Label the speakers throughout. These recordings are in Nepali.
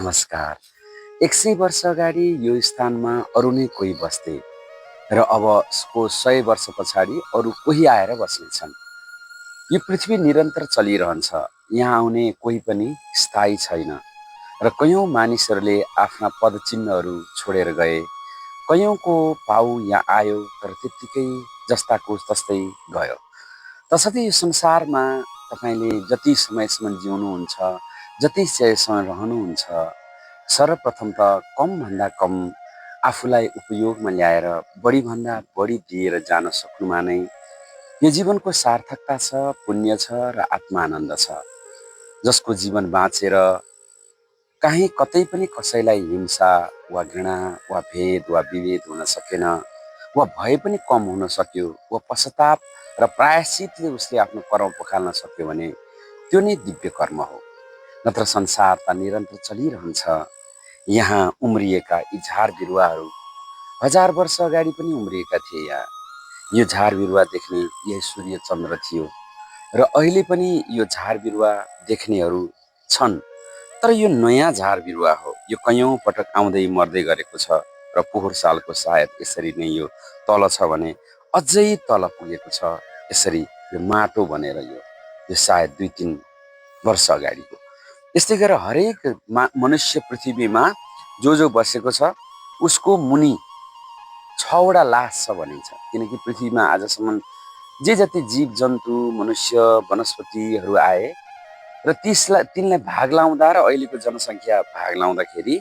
Speaker 1: नमस्कार। 100 वर्ष अगाडि यो स्थानमा अरू नै कोही बस्थे र अब को 100 वर्ष पछाडि अरू कोही आएर बस्नेछन्। यो पृथ्वी निरन्तर चलिरहन्छ। यहाँ आउने कोही पनि स्थायी छैन र कयौँ मानिसहरूले आफ्ना पदचिन्हहरू छोडेर गए। कयौँको पाउ यहाँ आयो तर त्यत्तिकै जस्ताको तस्तै गयो। तसर्थ यो संसारमा तपाईँले जति समयसम्म जिउनुहुन्छ, जति समय रहनुहुन्छ, सर्वप्रथम त कमभन्दा कम आफूलाई उपयोगमा ल्याएर बढीभन्दा बढी दिएर जान सक्नुमा नै यो जीवनको सार्थकता छ, पुण्य छ र आत्मानन्द छ। जसको जीवन बाँचेर काहीँ कतै पनि कसैलाई हिंसा वा घृणा वा भेद वा विभेद हुन सकेन वा भए पनि कम हुन सक्यो वा पश्चाताप र प्रायश्चितले उसले आफ्नो कर्म पखाल्न सक्यो भने त्यो नै दिव्य कर्म हो। नत्र संसार त निरन्तर चलिरहन्छ। यहाँ उम्रिएका यी झार बिरुवाहरू 1000 वर्ष अगाडि पनि उम्रिएका थिए। यहाँ यो झार बिरुवा देख्ने यही सूर्य चन्द्र थियो र अहिले पनि यो झार बिरुवा देख्नेहरू छन्। तर यो नयाँ झार बिरुवा हो। यो कयौँ पटक आउँदै मर्दै गरेको छ र पोहोर सालको सायद यसरी नै यो तल छ भने अझै तल पुगेको छ। यसरी यो माटो बनेर यो सायद 2-3 वर्ष अगाडिको। यस्तै गरेर हरेक मनुष्य पृथ्वीमा जो बसेको छ उसको मुनि 6वटा लास छ भनिन्छ। किनकि पृथ्वीमा आजसम्म जे जति जीव जन्तु मनुष्य वनस्पतिहरू आए र तिनलाई भाग लाउँदा र अहिलेको जनसङ्ख्या भाग लाउँदाखेरि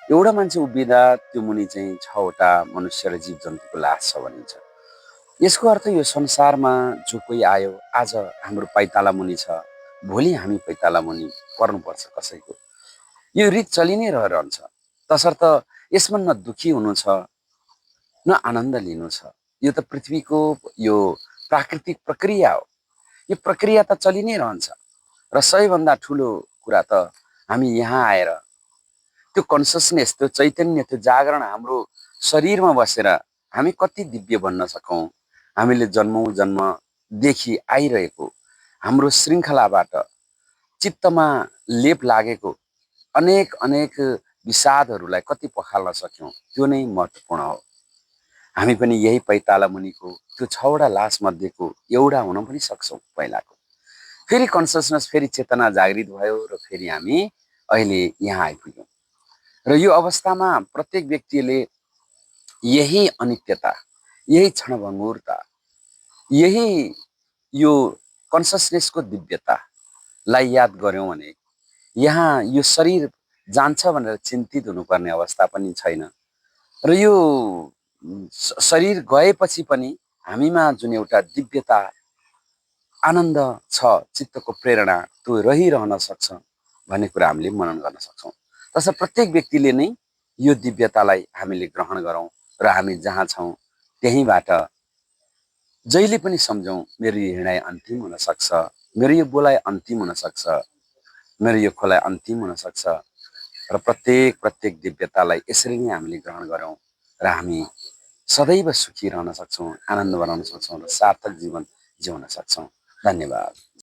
Speaker 1: एउटा मान्छे उभिँदा त्यो मुनि चाहिँ 6वटा मनुष्य र जीव जन्तुको लास छ भनिन्छ। यसको अर्थ यो संसारमा जो कोही आयो, आज हाम्रो पैताला मुनि छ, भोलि हामी पैताला मुनि पर्नुपर्छ कसैको। यो रीत चलि नै रहन्छ। तसर्थ यसमा न दुखी हुनु छ न आनन्द लिनु छ। यो त पृथ्वीको यो प्राकृतिक प्रक्रिया हो। यो प्रक्रिया त चलि नै रहन्छ र सबैभन्दा ठुलो कुरा त हामी यहाँ आएर त्यो कन्सियसनेस, त्यो चैतन्य, त्यो जागरण हाम्रो शरीरमा बसेर हामी कति दिव्य बन्न सकौँ। हामीले जन्मदेखि आइरहेको हाम्रो श्रृङ्खलाबाट चित्तमा लेप लागेको अनेक अनेक विषादहरूलाई कति पखाल्न सक्यौँ, त्यो नै महत्त्वपूर्ण हो। हामी पनि यही पैताला मुनिको त्यो 6वटा लास मध्येको एउटा हुन पनि सक्छौँ पहिलाको। फेरि कन्सियसनेस, फेरि चेतना जागृत भयो र फेरि हामी अहिले यहाँ आइपुग्यौँ। र यो अवस्थामा प्रत्येक व्यक्तिले यही अनित्यता, यही क्षणभङ्गुरता, यही यो कन्सियसनेसको दिव्यतालाई याद गऱ्यौँ भने यहाँ यो शरीर जान्छ भनेर चिन्तित हुनुपर्ने अवस्था पनि छैन। र यो शरीर गएपछि पनि हामीमा जुन एउटा दिव्यता, आनन्द छ, चित्तको प्रेरणा त्यो रहिरहन सक्छ भन्ने कुरा हामीले मनन गर्न सक्छौँ। तसर्थ प्रत्येक व्यक्तिले नै यो दिव्यतालाई हामीले ग्रहण गरौँ र हामी जहाँ छौँ त्यहीँबाट जहिले पनि सम्झौँ मेरो यो हिँडाइ अन्तिम हुनसक्छ, मेरो यो बोलाइ अन्तिम हुनसक्छ, मेरो यो खोलाइ अन्तिम हुनसक्छ र प्रत्येक दिव्यतालाई यसरी नै हामीले ग्रहण गरौँ र हामी सदैव सुखी रहन सक्छौँ, आनन्द बनाउन सक्छौँ र सार्थक जीवन जिउन सक्छौँ। धन्यवाद।